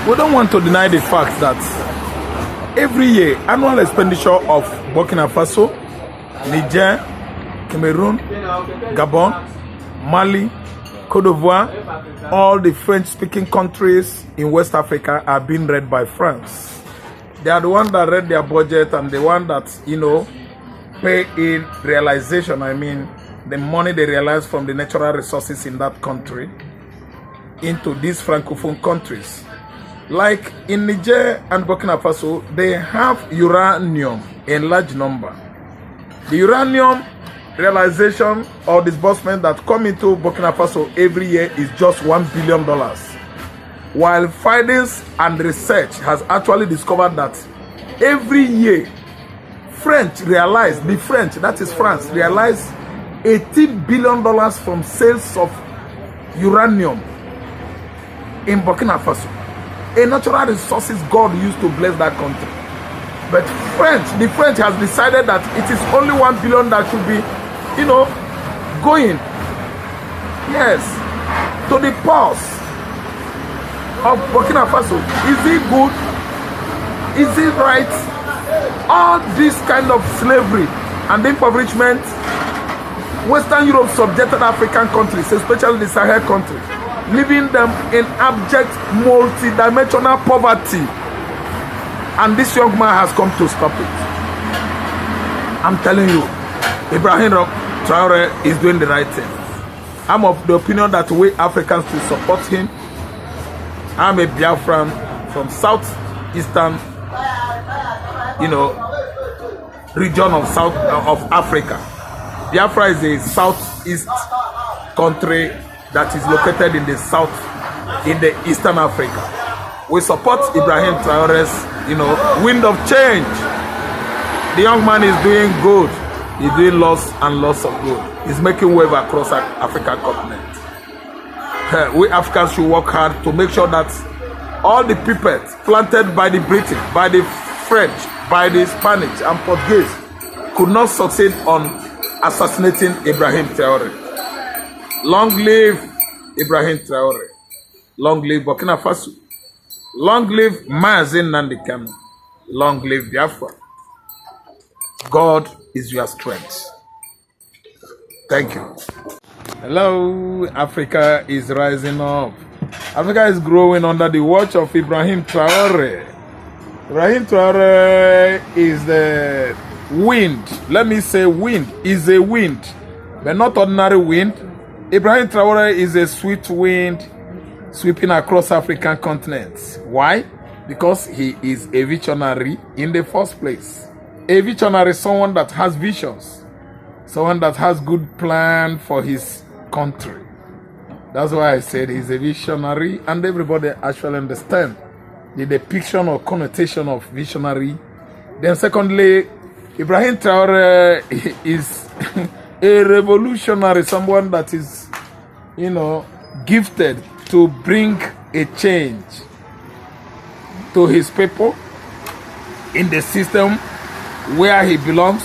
We don't want to deny the fact that every year, annual expenditure of Burkina Faso, Niger, Cameroon, Gabon, Mali, Cote d'Ivoire, all the French-speaking countries in West Africa are being read by France. They are the ones that read their budget and the one that, pay in realization. I mean, the money they realize from the natural resources in that country into these Francophone countries. Like in Niger and Burkina Faso, they have uranium in large number. The uranium realization or disbursement that come into Burkina Faso every year is just $1 billion. While findings and research has actually discovered that every year, the French, that is France, realize $18 billion from sales of uranium in Burkina Faso. A natural resources God used to bless that country. But the French has decided that it is only $1 billion that should be, going, yes, to the pulse of Burkina Faso. Is it good? Is it right? All this kind of slavery and impoverishment, Western Europe subjected African countries, especially the Sahel countries, leaving them in abject, multi-dimensional poverty. And this young man has come to stop it. I'm telling you, Ibrahim Traore is doing the right thing. I'm of the opinion that we Africans should support him. I'm a Biafran from southeastern, region of Africa. Biafra is a southeast country that is located in the south, in the Eastern Africa. We support Ibrahim Traore's, wind of change. The young man is doing good. He's doing lots and lots of good. He's making wave across the African continent. We Africans should work hard to make sure that all the puppets planted by the British, by the French, by the Spanish and Portuguese could not succeed on assassinating Ibrahim Traore. Long live Ibrahim Traore. Long live Burkina Faso. Long live Mazin Nandikam. Long live Biafra. God is your strength. Thank you. Hello, Africa is rising up. Africa is growing under the watch of Ibrahim Traore. Ibrahim Traore is the wind. Let me say wind is a wind, but not ordinary wind. Ibrahim Traore is a sweet wind sweeping across African continents. Why? Because he is a visionary in the first place. A visionary is someone that has visions, someone that has good plan for his country. That's why I said he's a visionary, and everybody actually understand the depiction or connotation of visionary. Then secondly, Ibrahim Traore is a revolutionary, someone that is, gifted to bring a change to his people in the system where he belongs,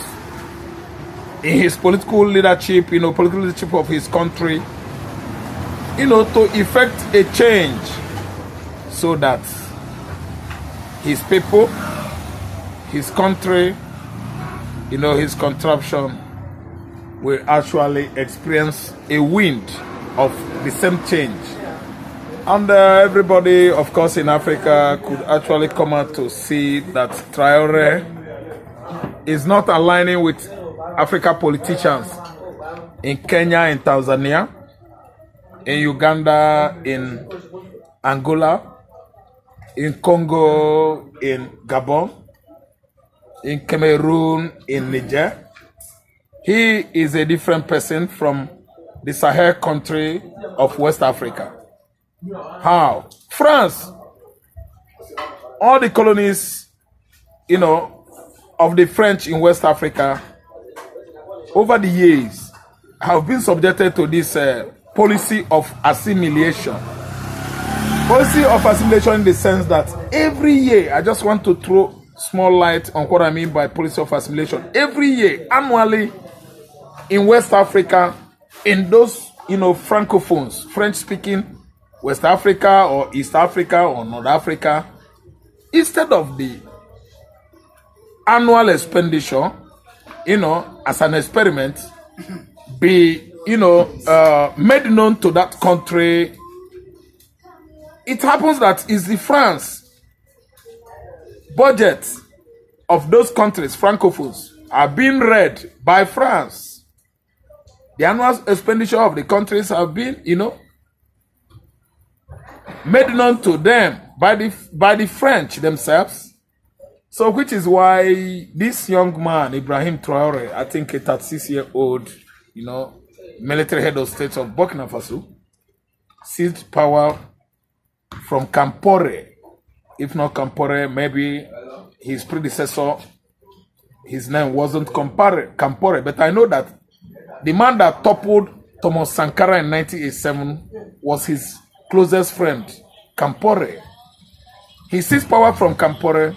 in his political leadership, political leadership of his country, to effect a change so that his people, his country, his contraption will actually experience a wind of the same change. And everybody, of course, in Africa could actually come out to see that Traore is not aligning with Africa politicians in Kenya, in Tanzania, in Uganda, in Angola, in Congo, in Gabon, in Cameroon, in Niger. He is a different person from the Sahel country of West Africa. How? France, all the colonies, of the French in West Africa, over the years, have been subjected to this policy of assimilation. Policy of assimilation in the sense that every year, I just want to throw small light on what I mean by policy of assimilation. Every year, annually, in West Africa, in those, Francophones, French-speaking West Africa or East Africa or North Africa, instead of the annual expenditure, as an experiment, be, made known to that country. It happens that is the France budget of those countries, Francophones, are being read by France. The annual expenditure of the countries have been, made known to them by the French themselves. So, which is why this young man, Ibrahim Traore, I think a 36-year-old, military head of state of Burkina Faso, seized power from Campore. If not Campore, maybe his predecessor, his name wasn't Campore, but I know that the man that toppled Thomas Sankara in 1987 was his closest friend, Campore. He seized power from Campore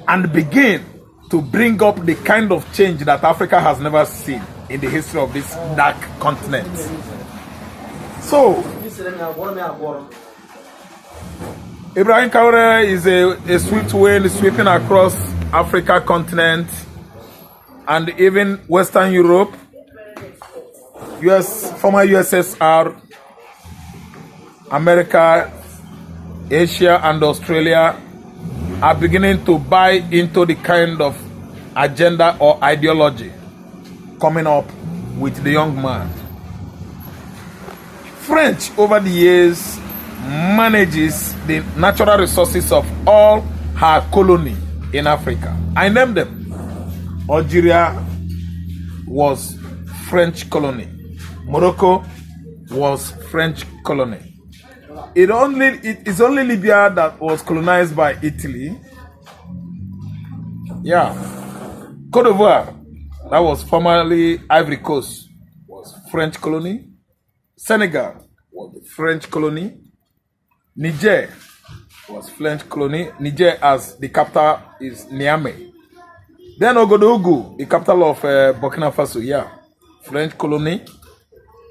and began to bring up the kind of change that Africa has never seen in the history of this dark continent. So, Ibrahim Traore is a swift wind sweeping across Africa continent and even Western Europe, former USSR, America, Asia, and Australia are beginning to buy into the kind of agenda or ideology coming up with the young man. French, over the years, manages the natural resources of all her colony in Africa. I named them. Algeria was French colony. Morocco was French colony. It is only Libya that was colonized by Italy. Yeah. Cote d'Ivoire, that was formerly Ivory Coast, was French colony. Senegal was the French colony. Niger was French colony. Niger, as the capital is Niamey. Then Ouagadougou, the capital of Burkina Faso, yeah, French colony.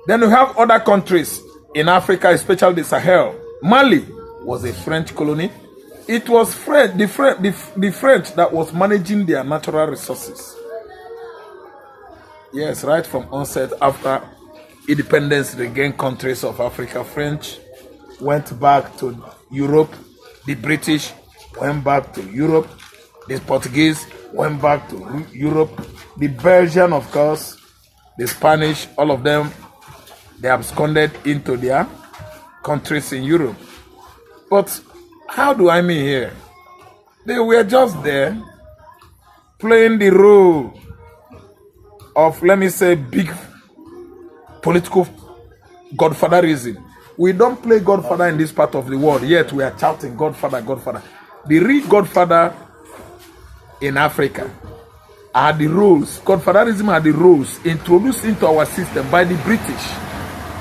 Then we have other countries in Africa, especially the Sahel. Mali was a French colony. It was the French that was managing their natural resources. Yes, right from onset, after independence, regained countries of Africa. French went back to Europe. The British went back to Europe. The Portuguese went back to Europe. The Belgian, of course, the Spanish, all of them, they absconded into their countries in Europe. But how do I mean here? They were just there playing the role of, let me say, big political godfatherism. We don't play godfather in this part of the world, yet we are shouting Godfather, Godfather. The real godfather in Africa are the rules. Godfatherism are the rules introduced into our system by the British,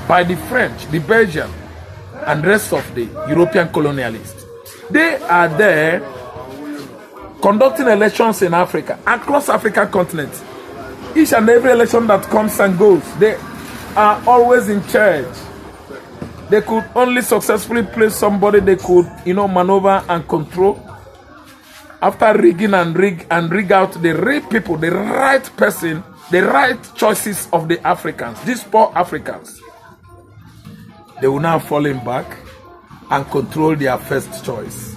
by the French, the Belgian, and rest of the European colonialists. They are there conducting elections in Africa, across African continent. Each and every election that comes and goes, they are always in charge. They could only successfully place somebody they could, maneuver and control. After rigging and rig out the right people, the right person, the right choices of the Africans, these poor Africans, they will now fall back and control their first choice.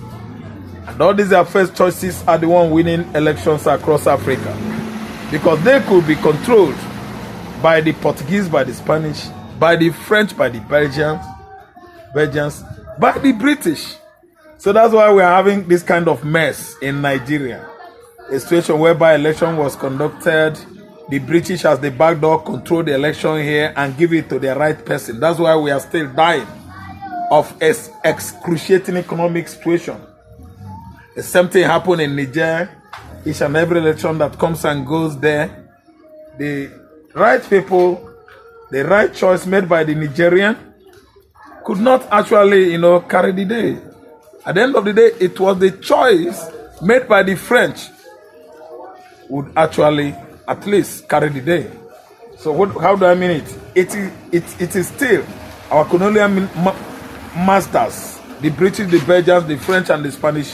And all these their first choices are the one winning elections across Africa. Because they could be controlled by the Portuguese, by the Spanish, by the French, by the Belgians, by the British. So that's why we are having this kind of mess in Nigeria. A situation whereby election was conducted, the British as the back door control the election here and give it to the right person. That's why we are still dying of excruciating economic situation. The same thing happened in Niger. Each and every election that comes and goes there, the right people, the right choice made by the Nigerian could not actually, carry the day. At the end of the day, it was the choice made by the French would actually at least carry the day. So how do I mean it? It is still our colonial masters, the British, the Belgians, the French, and the Spanish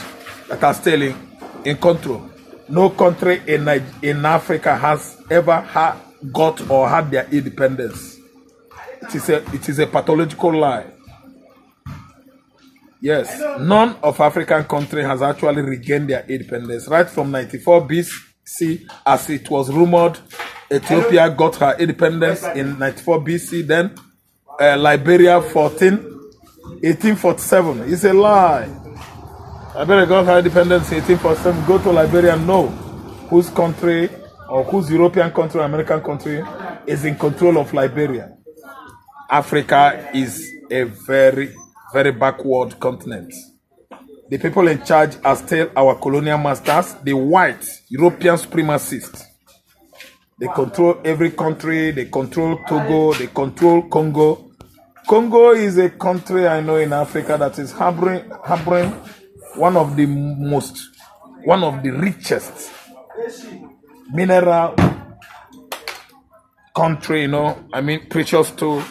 that are still in control. No country in Africa has ever got or had their independence. It is a pathological lie. Yes, none of African country has actually regained their independence. Right from 94 BC, as it was rumored, Ethiopia got her independence in 94 BC. Then Liberia 1847. It's a lie. Liberia got her independence in 1847. Go to Liberia and know whose country or whose European country or American country is in control of Liberia. Africa is a very, very backward continent. The people in charge are still our colonial masters, the white European supremacists. They control every country. They control Togo. They control Congo. Congo is a country I know in Africa that is harboring one of the richest mineral country, precious to,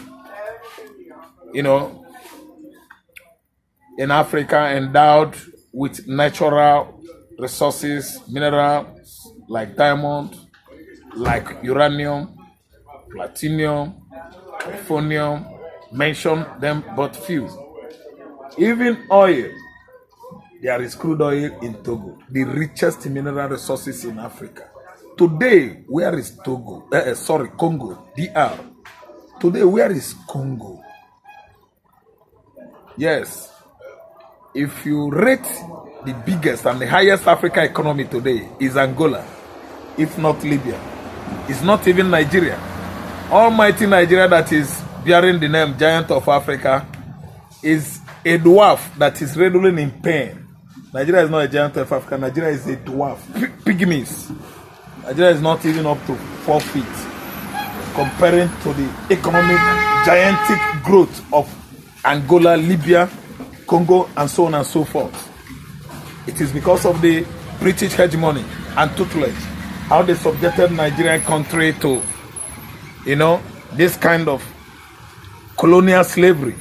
in Africa, endowed with natural resources, minerals like diamond, like uranium, platinum, euphonium, mention them but few. Even oil, there is crude oil in Togo, the richest mineral resources in Africa. Today, where is Congo, DR. Today, where is Congo? Yes, if you rate the biggest and the highest African economy today is Angola, if not Libya. It's not even Nigeria. Almighty Nigeria, that is bearing the name Giant of Africa, is a dwarf that is readily in pain. Nigeria is not a giant of Africa. Nigeria is a dwarf. Pygmies. Nigeria is not even up to 4 feet comparing to the economic gigantic growth of Angola, Libya, Congo, and so on and so forth. It is because of the British hegemony and tutelage, how they subjected Nigerian country to, this kind of colonial slavery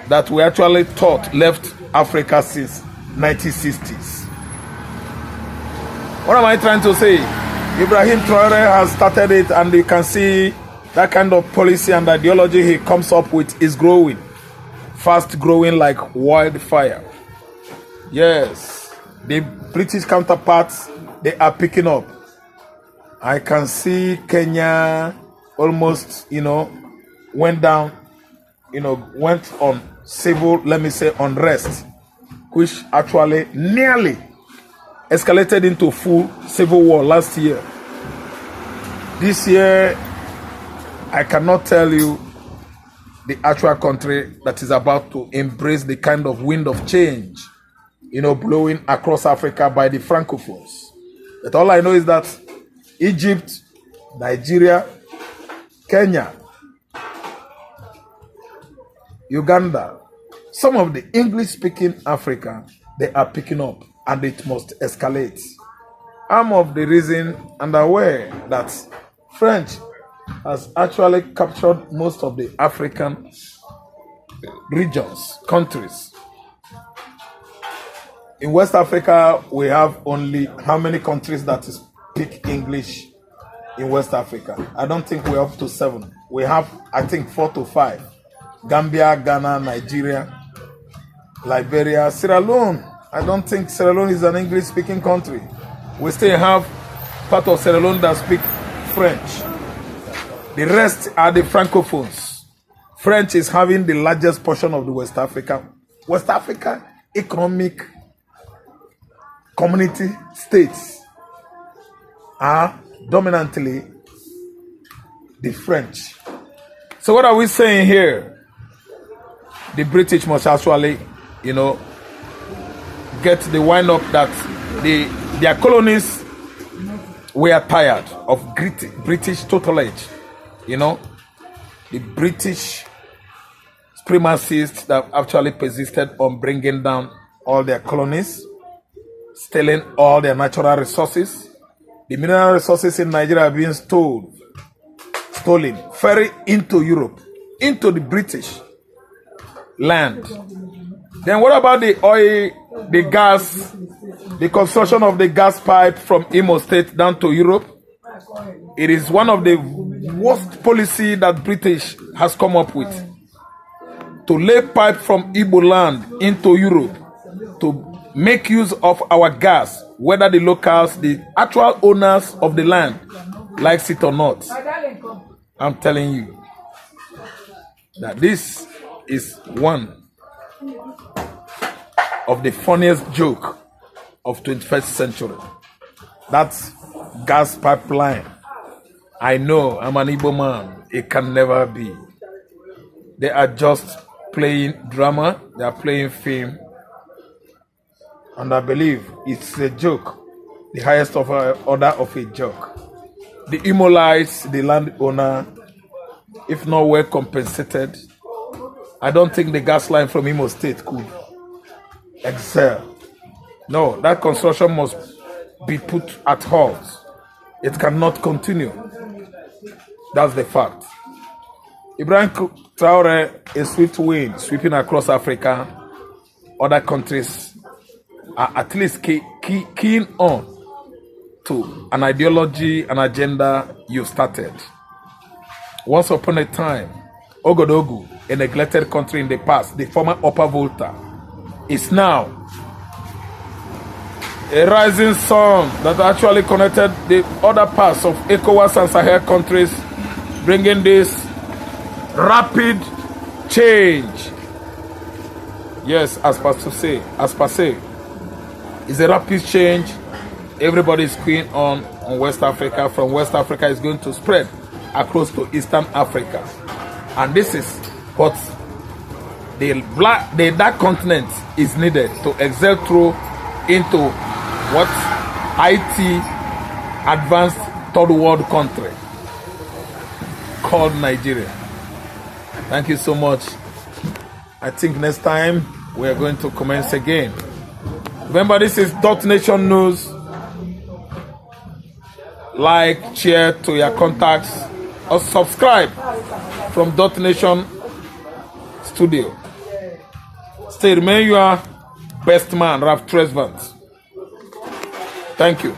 that we actually thought left Africa since 1960s. What am I trying to say? Ibrahim Traore has started it, and you can see that kind of policy and ideology he comes up with is growing, fast growing like wildfire. Yes, the British counterparts, they are picking up. I can see Kenya almost, went down, went on civil, unrest, which actually nearly escalated into full civil war last year. This year, I cannot tell you the actual country that is about to embrace the kind of wind of change, blowing across Africa by the Francophones. But all I know is that Egypt, Nigeria, Kenya, Uganda, some of the English-speaking Africa, they are picking up, and it must escalate. I'm of the reason and aware that French has actually captured most of the African regions, countries. In West Africa, we have only how many countries that speak English in West Africa? I don't think we're up to 7. We have, I think, 4 to 5. Gambia, Ghana, Nigeria, Liberia, Sierra Leone. I don't think Sierra Leone is an English-speaking country. We still have part of Sierra Leone that speak French. The rest are the Francophones. French is having the largest portion of the West Africa economic community states are dominantly the French. So what are we saying here? The British must actually, get the wind up that their colonies were tired of British tutelage. The British supremacists that actually persisted on bringing down all their colonies, stealing all their natural resources. The mineral resources in Nigeria are being stolen, ferried into Europe, into the British. land. Then what about the oil, the gas, the construction of the gas pipe from Imo State down to Europe? It is one of the worst policy that British has come up with. To lay pipe from Igbo land into Europe to make use of our gas, whether the locals, the actual owners of the land, likes it or not. I'm telling you that this is one of the funniest joke of 21st century. That's gas pipeline. I know, I'm an Igbo man. It can never be. They are just playing drama. They are playing film. And I believe it's a joke. The highest of order of a joke. The Imolites, the landowner, if not well compensated, I don't think the gas line from Imo State could excel. No, that construction must be put at halt. It cannot continue. That's the fact. Ibrahim Traore, a swift wind sweeping across Africa. Other countries are at least keen on to an ideology, an agenda you started. Once upon a time, Ogodogu, a neglected country in the past, the former Upper Volta, is now a rising sun that actually connected the other parts of ECOWAS and Sahel countries, bringing this rapid change. Yes, as per se, it's a rapid change. Everybody is keen on West Africa. From West Africa, is going to spread across to Eastern Africa. And this is what that continent is needed to excel through into what IT advanced third world country called Nigeria. Thank you so much. I think next time we are going to commence again. Remember, this is .Nation News. Like, share to your contacts, or subscribe from .Nation Studio. Stay, remain your best man, Raf Tresvant. Thank you.